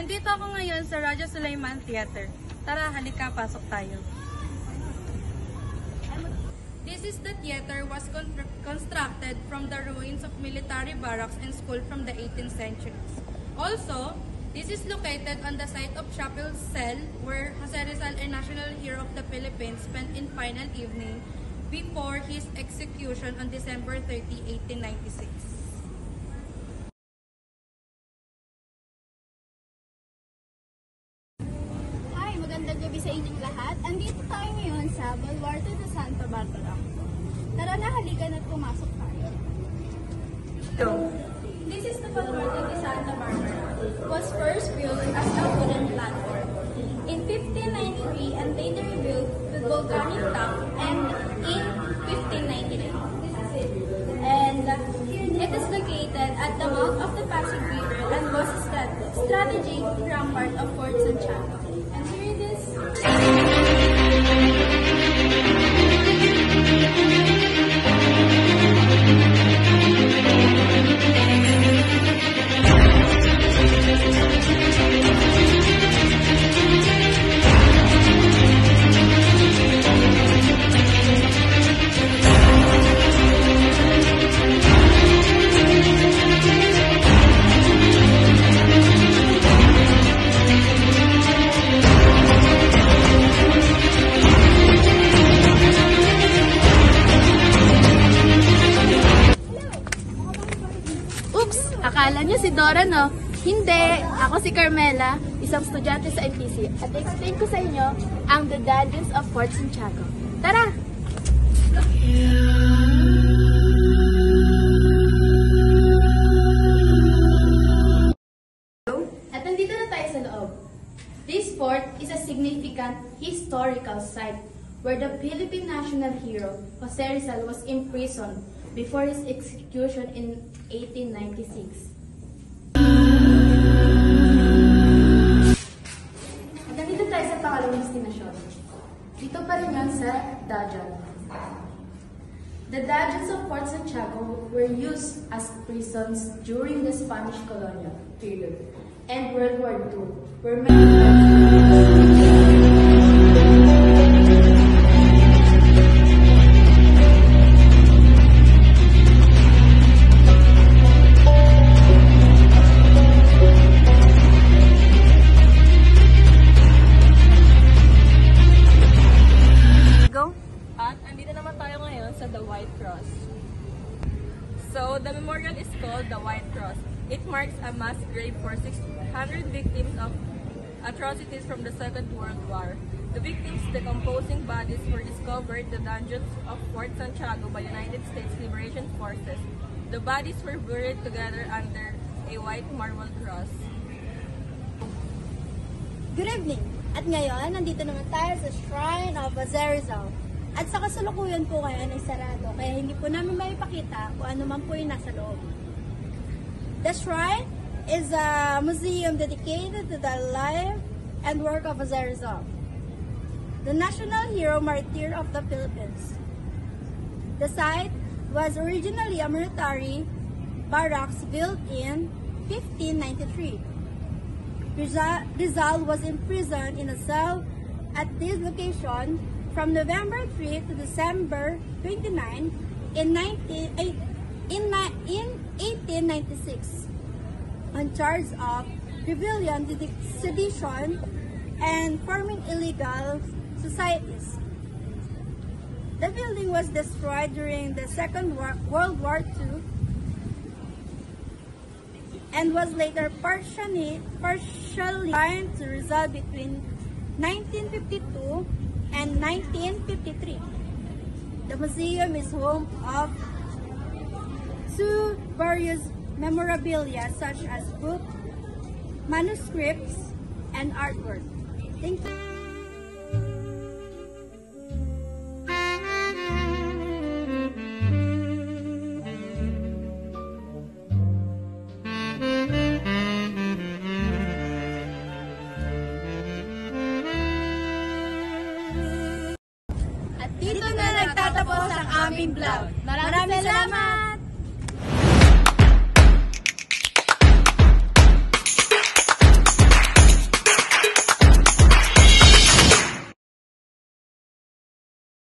Nandito ako ngayon sa Raja Sulaiman Theater. Tara, halika, pasok tayo. This is the theater was constructed from the ruins of military barracks and school from the 18th century. Also, this is located on the site of Chapel Cell where Jose Rizal, a national hero of the Philippines, spent in final evening before his execution on December 30, 1896. Magandang gabi sa inyong lahat. Andito tayo ngayon sa Baluarte de Santa Barbara. Tara na, halika na't pumasok tayo. This is the Baluarte de Santa Barbara. It was first built as a wooden platform in 1593 and later rebuilt with volcanic top and in 1599. This is it. And it is located at the mouth of the Pasig River and was a strategic rampart of Fort Santiago. And here it is. Akala niyo si Dora, no? Hindi! Ako si Carmela, isang estudyante sa MTC. At explain ko sa inyo ang The Dungeons of Fort Santiago. Tara! At nandito na tayo sa loob. This fort is a significant historical site where the Philippine national hero, Jose Rizal, was imprisoned before his execution in 1896. At nandito tayo sa pangalawang destinasyon. Dito pa rin yan sa Dajan. The dungeons of Fort Santiago were used as prisons during the Spanish colonial period and World War II, where At andito naman tayo ngayon sa The White Cross. So, the memorial is called The White Cross. It marks a mass grave for 600 victims of atrocities from the Second World War. The victims' decomposing bodies were discovered in the dungeons of Fort Santiago by United States Liberation Forces. The bodies were buried together under a white marble cross. Good evening! At ngayon, nandito naman tayo sa Shrine of Jose Rizal. At sa kasalukuyan po ngayon ay sarado, kaya hindi po namin maipakita kung ano man po yung nasa loob. The shrine is a museum dedicated to the life and work of Jose Rizal, the national hero martyr of the Philippines. The site was originally a military barracks built in 1593. Rizal was imprisoned in a cell at this location from November 3 to December 29 in 1896 on charge of rebellion, sedition, and forming illegal societies. The building was destroyed during the Second World War II and was later partially turned to Rizal between 1952 and 1953. The museum is home of two various memorabilia such as books, manuscripts, and artwork. Thank you. Dito na nagtatapos ang aming vlog. Maraming salamat!